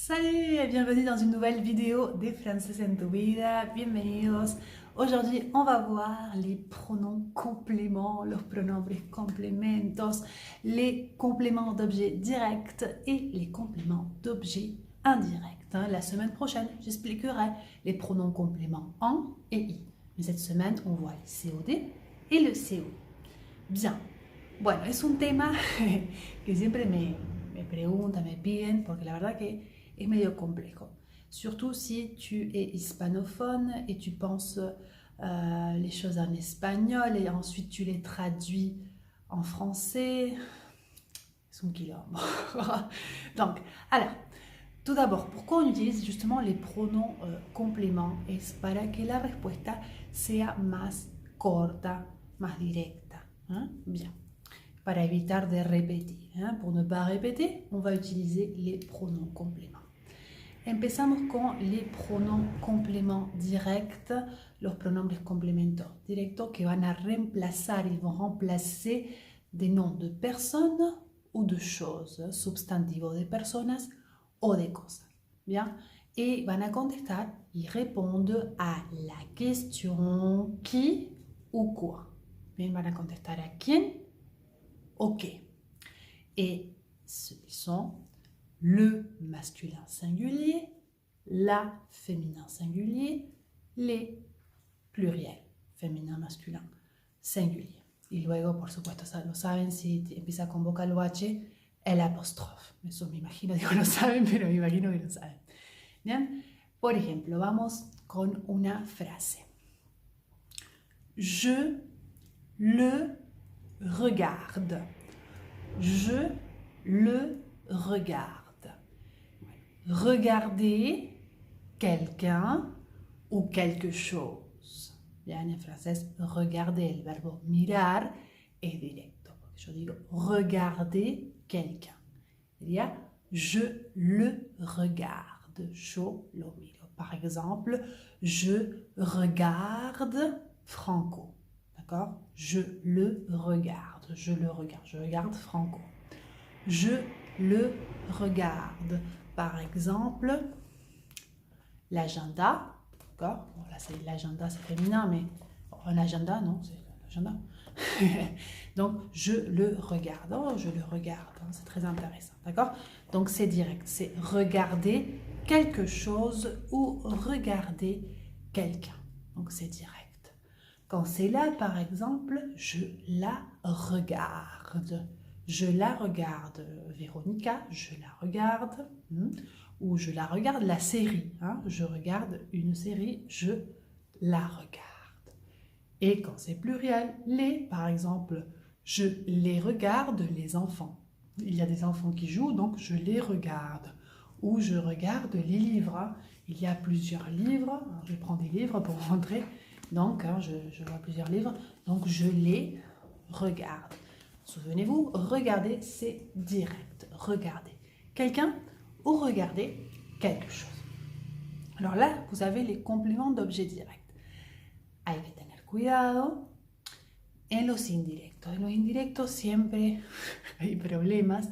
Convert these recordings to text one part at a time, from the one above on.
Salut et bienvenue dans une nouvelle vidéo de Francés en tu vida. Bienvenidos. Aujourd'hui, on va voir les pronoms compléments, los pronombres complementos, les compléments d'objets directs et les compléments d'objets indirects. La semaine prochaine, j'expliquerai les pronoms compléments en et i. Mais cette semaine, on voit le COD et le CO. Bien. Bueno, es un tema que siempre me preguntan, me piden, porque la verdad que es medio complejo. Surtout si tu es hispanophone et tu penses les choses en espagnol et ensuite tu les traduis en français. C'est un quilombo. Donc, alors, tout d'abord, pourquoi on utilise justement les pronoms compléments? Es para que la respuesta sea más corta, más directa. Bien. Para evitar de repetir. Pour ne pas répéter, on va utiliser les pronoms compléments. Empezamos con les pronoms compléments directs, los pronombres complementos directos que van a reemplazar, ils vont remplacer des noms de personnes ou de choses, substantivos de personas o de cosas. Bien, et van a contestar y répondent à la question qui ou quoi. Bien, van a contestar a quién o qué. Et ce sont le masculin singulier, la féminin singulier, les pluriels, féminin, masculin, singulier. Y luego, por supuesto, lo saben, si empieza con vocal OH, el apóstrofe. Eso me imagino, digo, lo saben, pero me imagino que lo saben. Bien, por ejemplo, vamos con una frase. Je le regarde. Je le regarde. Regarder quelqu'un ou quelque chose. Bien, en francés, regarder, el verbo mirar es directo. Yo digo regarder quelqu'un. Diría je le regarde. Yo lo miro. Par exemple, je regarde Franco. D'accord? Je le regarde. Je le regarde. Je regarde Franco. Je le regarde. Par exemple, l'agenda. D'accord? Bon, là, c'est l'agenda, c'est féminin, mais un agenda, non, c'est l'agenda. Donc, je le regarde. Oh, je le regarde. C'est très intéressant. D'accord? Donc, c'est direct. C'est regarder quelque chose ou regarder quelqu'un. Donc, c'est direct. Quand c'est là, par exemple, je la regarde. Je la regarde, Véronica, je la regarde. Ou je la regarde, la série. Je regarde une série, je la regarde. Et quand c'est pluriel, les, par exemple, je les regarde, les enfants. Il y a des enfants qui jouent, donc je les regarde. Ou je regarde les livres. Il y a plusieurs livres. Alors, je prends des livres pour montrer. Donc, je vois plusieurs livres. Donc, je les regarde. Souvenez-vous, regarder, c'est direct. Regarder quelqu'un ou regarder quelque chose. Alors là, vous avez les compléments d'objets directs. Hay que tener cuidado en los indirectos. En los indirectos siempre hay problemas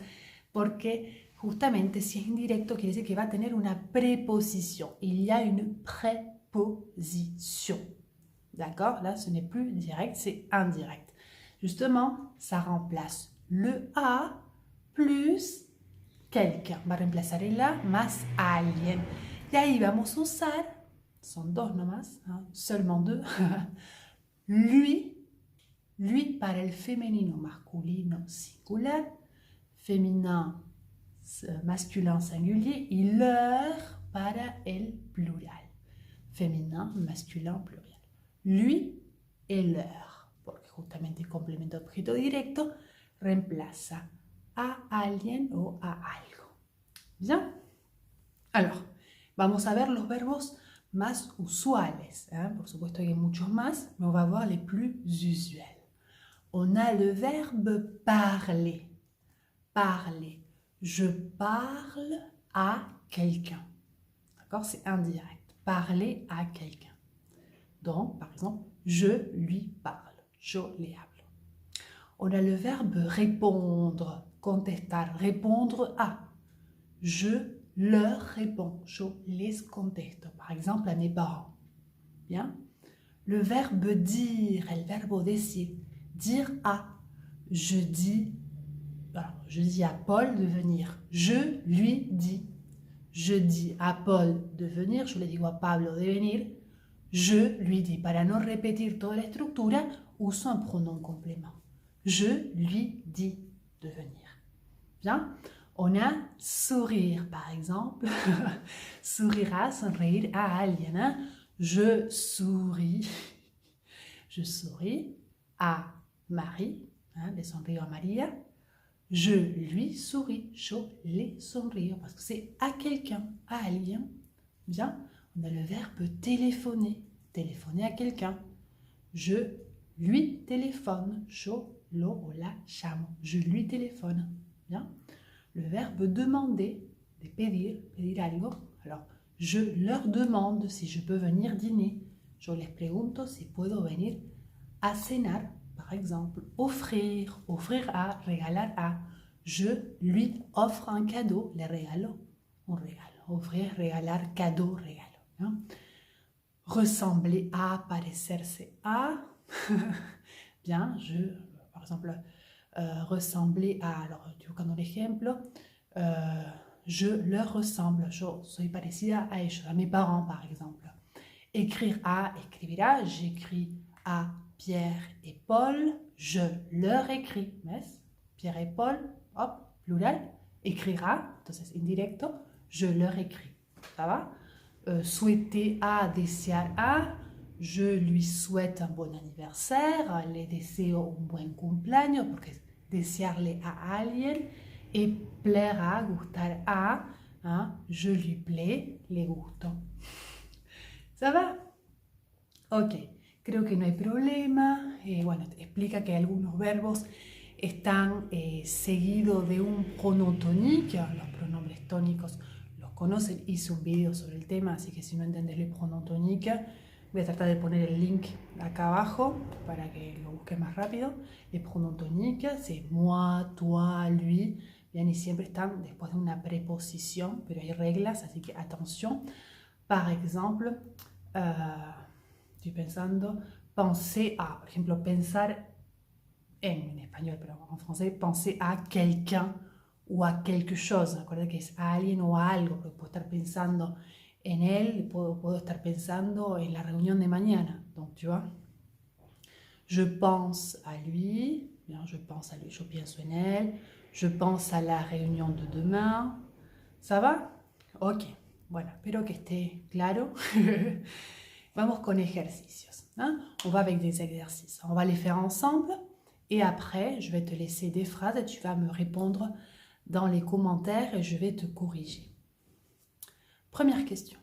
porque justamente si es indirecto quiere decir que va a tener una preposición. Il y a une préposition. D'accord? Là, ce n'est plus direct, c'est indirect. Justement, ça remplace le a plus quelqu'un. Va a reemplazar el a más alguien. Y ahí vamos a usar, son dos nomás, seulement deux, lui para el femenino masculino singular, féminin masculin singulier, y leur para el plural, féminin masculin pluriel. Lui et leur. Porque justamente el complemento objeto directo reemplaza a alguien o a algo. Bien. Alors, vamos a ver los verbos más usuales. Por supuesto hay muchos más, mais on va voir les plus usuels. On a le verbe parler. Parler. Je parle à quelqu'un. D'accord? C'est indirect. Parler à quelqu'un. Donc, par exemple, je lui parle. Yo le hablo. On a le verbe répondre, contestar, répondre à. Je leur réponds, yo les contesto. Par exemple, à mes parents. Bien. Le verbe dire, el verbo decir, dire à. Je dis à Paul de venir. Je lui dis. Je dis à Paul de venir, je le digo a Pablo de venir. Je lui dis. Para no repetir toda la estructura, uso un pronom complément. Je lui dis de venir. Bien. On a sourire, par exemple. Sourira, sonreír a alguien. Hein? Je souris. Je souris à Marie. Hein, le sonrío a Maria. Je lui souris. Yo le sonrío. Parce que c'est à quelqu'un, à alguien. Bien. On a le verbe téléphoner. Téléphoner à quelqu'un. Je lui téléphone. Yo lo o la llamo. Je lui téléphone. Bien. Le verbe demander, de pedir, pedir algo. Alors, je leur demande si je peux venir dîner. Yo les pregunto si puedo venir a cenar, par exemple. Offrir, offrir a, regalar a. Je lui offre un cadeau, le regalo, un regalo. Offrir, regalar, cadeau, regalo. Hein? Ressembler à, parecerse à. Bien, par exemple, ressembler à, alors estoy buscando un ejemplo, je leur ressemble, yo soy parecida a ellos, a mes parents par exemple. Écrire à, escribirá, j'écris à Pierre et Paul, je leur écris, ¿ves? Pierre et Paul, hop, plural, écrira, entonces indirecto, je leur écris, ça va? Souhaiter à, desear à, je lui souhaite un bon anniversaire, le deseo un buen cumpleaños, porque desearle a alguien, et plaire à, gustar a, hein, je lui plais, le gusto. ¿Ça va? Ok, creo que no hay problema. Bueno, explica que algunos verbos están seguidos de un pronom tonique. Los pronombres tónicos los conocen. Hice un video sobre el tema, así que si no entendés el pronom tonique, voy a tratar de poner el link acá abajo para que lo busques más rápido. Les pronoms toniques, c'est moi, toi, lui. Bien, y siempre están después de una preposición, pero hay reglas, así que atención. Par exemple, estoy pensando, penser à, por ejemplo, pensar en español, pero en francés, penser à quelqu'un o a quelque chose. Acuérdate que es a alguien o a algo, porque puedo estar pensando en él, puedo estar pensando en la reunión de mañana. Donc, tu vois, je pense à lui, bien, je pense à lui, yo pienso en él, je pense à la réunion de demain. ¿Ça va? Ok, bueno, espero que esté claro. Vamos con ejercicios. Hein? On va avec des exercices. On va les faire ensemble et après, je vais te laisser des phrases et tu vas me répondre dans les commentaires et je vais te corriger. Première question.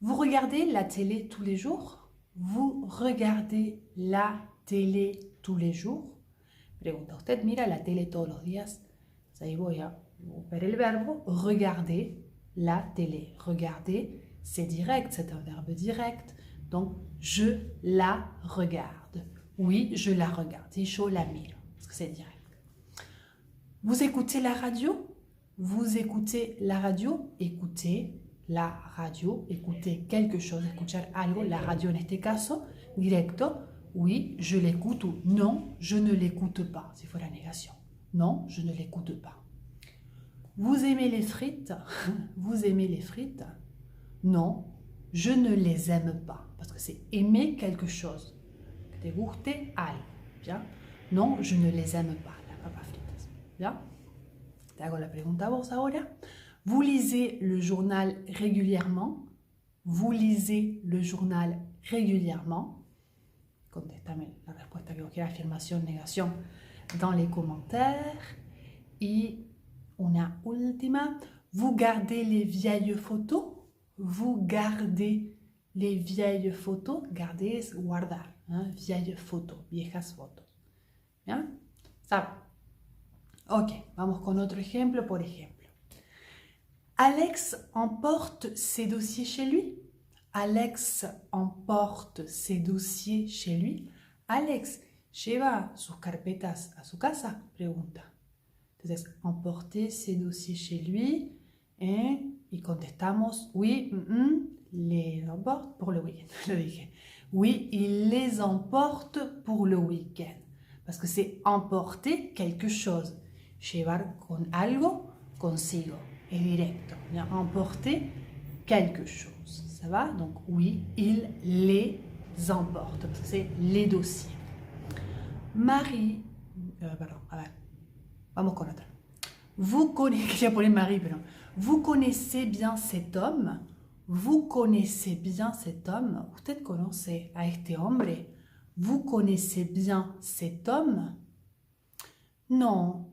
Vous regardez la télé tous les jours? Vous regardez la télé tous les jours? Pregunta, ¿usted mira la tele todos los días? Ahí voy a ver el verbo regarder la télé. Regarder, c'est direct, c'est un verbe direct. Donc, je la regarde. Oui, je la regarde. Et yo la miro, parce que c'est direct. Vous écoutez la radio? Vous écoutez la radio? Écoutez la radio, écouter quelque chose, escuchar algo, la radio en este caso, directo, oui, je l'écoute ou non, je ne l'écoute pas, s'il faut la négation. Non, je ne l'écoute pas. Vous aimez les frites? Vous aimez les frites? Non, je ne les aime pas, parce que c'est aimer quelque chose. Que te guste algo, bien? Non, je ne les aime pas, las papas fritas, bien? Te hago la pregunta a vos ahora. Vous lisez le journal régulièrement? Vous lisez le journal régulièrement? Contéstame la respuesta que vos quieras, afirmación, negación, dans les commentaires. Y una última. Vous gardez les vieilles photos? Vous gardez les vieilles photos? Garder es guardar. Hein? Vieilles photos, viejas fotos. ¿Bien? ¿Saben? Ok, vamos con otro ejemplo, por ejemplo. Alex emporte ses dossiers chez lui? Alex emporte ses dossiers chez lui? Alex lleva sus carpetas a su casa? Pregunta. Entonces, emporter ses dossiers chez lui. Y contestamos, oui, les emporte pour le week-end. Lo dije. Oui, il les emporte pour le week-end. Parce que c'est emporter quelque chose. Llevar con algo consigo. Es directo. Bien, emporter quelque chose. Ça va? Donc, oui, il les emporte. Parce que c'est les dossiers. Marie. Pardon, a ver. Vamos con otra. Vous connaissez, Marie, pardon. Vous connaissez bien cet homme. Vous connaissez bien cet homme. Usted conoce a este hombre. Vous connaissez bien cet homme. Non,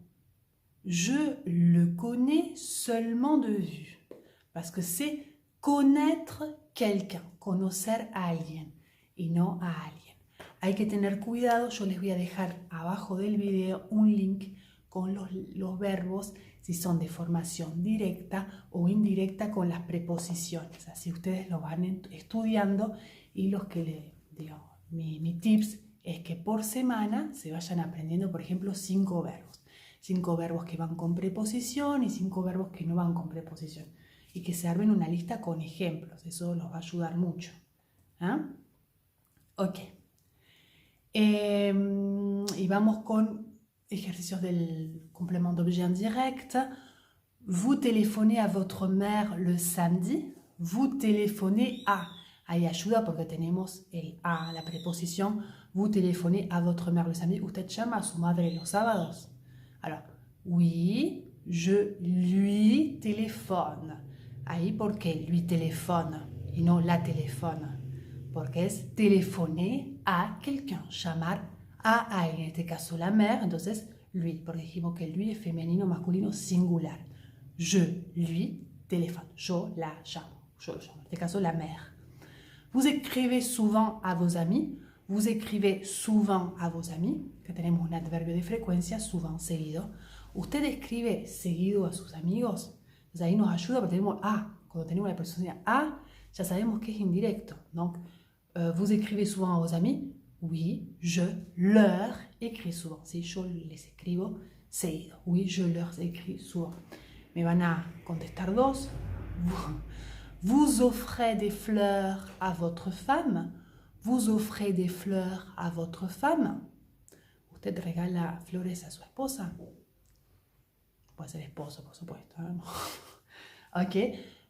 je le connais seulement de vue. Parce que c'est connaître quelqu'un, conocer a alguien y no a alguien. Hay que tener cuidado, yo les voy a dejar abajo del video un link con los verbos si son de formación directa o indirecta con las preposiciones. Así ustedes lo van estudiando y los que les digo, mi tips es que por semana se vayan aprendiendo, por ejemplo, 5 verbos. 5 verbos que van con preposición y 5 verbos que no van con preposición. Y que se armen una lista con ejemplos. Eso los va a ayudar mucho. ¿Ah? Ok. Y vamos con ejercicios del complément d'objet indirect. Vous téléphonez à votre mère le samedi. Vous téléphonez à. Ahí ayuda porque tenemos el a, la preposición. Vous téléphonez à votre mère le samedi. Usted llama a su madre los sábados. Alors, oui, je lui téléphone. Ahí, ¿por qué lui téléphone y no la téléphone? Porque es téléphoner a quelqu'un, llamar a alguien, en este caso la mère, entonces lui, porque dijimos que lui es femenino, masculino, singular. Je lui téléphone, yo la llamo, en este caso la mère. Vous écrivez souvent à vos amis, vous écrivez souvent a vos amis, que tenemos un adverbio de frecuencia, souvent, seguido. Usted escribe seguido a sus amigos, entonces ahí nos ayuda porque tenemos a, cuando tenemos la persona a, ya sabemos que es indirecto. Donc, vous écrivez souvent à vos amis? Oui, je leur écris souvent. Si yo les escribo seguido. Oui, je leur écris souvent. Me van a contestar dos. Vous offrez des fleurs à votre femme? Vous offrez des fleurs à votre femme? Usted regala flores a su esposa? Puede ser esposo, por supuesto. Ok.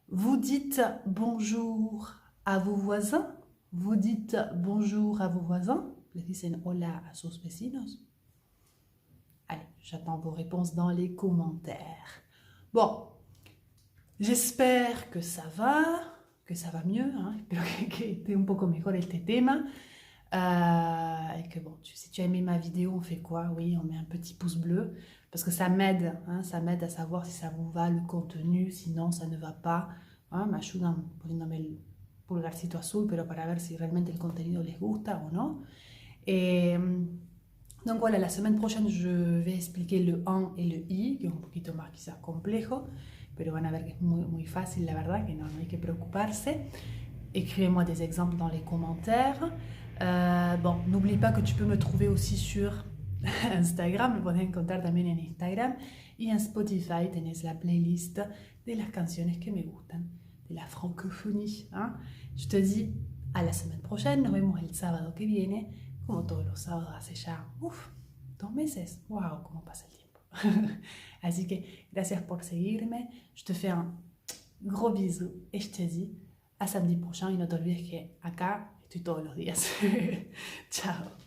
Vous dites bonjour à vos voisins? Vous dites bonjour à vos voisins? Les dicen hola a sus vecinos? Allez, j'attends vos réponses dans les commentaires. Bon, j'espère que ça va mieux, hein? Espero que esté un poco mejor este tema. Et que bon, si tu as aimé ma vidéo, on fait quoi? Oui, on met un petit pouce bleu, parce que ça m'aide, hein, ça m'aide à savoir si ça vous va le contenu, sinon ça ne va pas. ¿Ah? Me ayudan poniéndome el pulgarcito azul, pero para ver si realmente el contenido les gusta o no. Donc voilà, la semaine prochaine, je vais expliquer le en et le i, que es un poquito más quizás complejo, pero van a ver que es muy fácil, la verdad, que no hay que preocuparse. Écrivez-moi des exemples dans les commentaires. Bon, n'oublie pas que tu peux me trouver aussi sur Instagram, me puedes encontrar también en Instagram, y en Spotify tenés la playlist de las canciones que me gustan, de la francophonie. ¿Eh? Je te dis a la semaine prochaine, nos vemos el sábado que viene, como todos los sábados hace ya, 2 meses. ¡Wow! ¿Cómo pasa el tiempo? Así que gracias por seguirme, je te fais un gros bisou et je te dis à samedi prochain y no te olvides que acá estoy todos los días. Chao.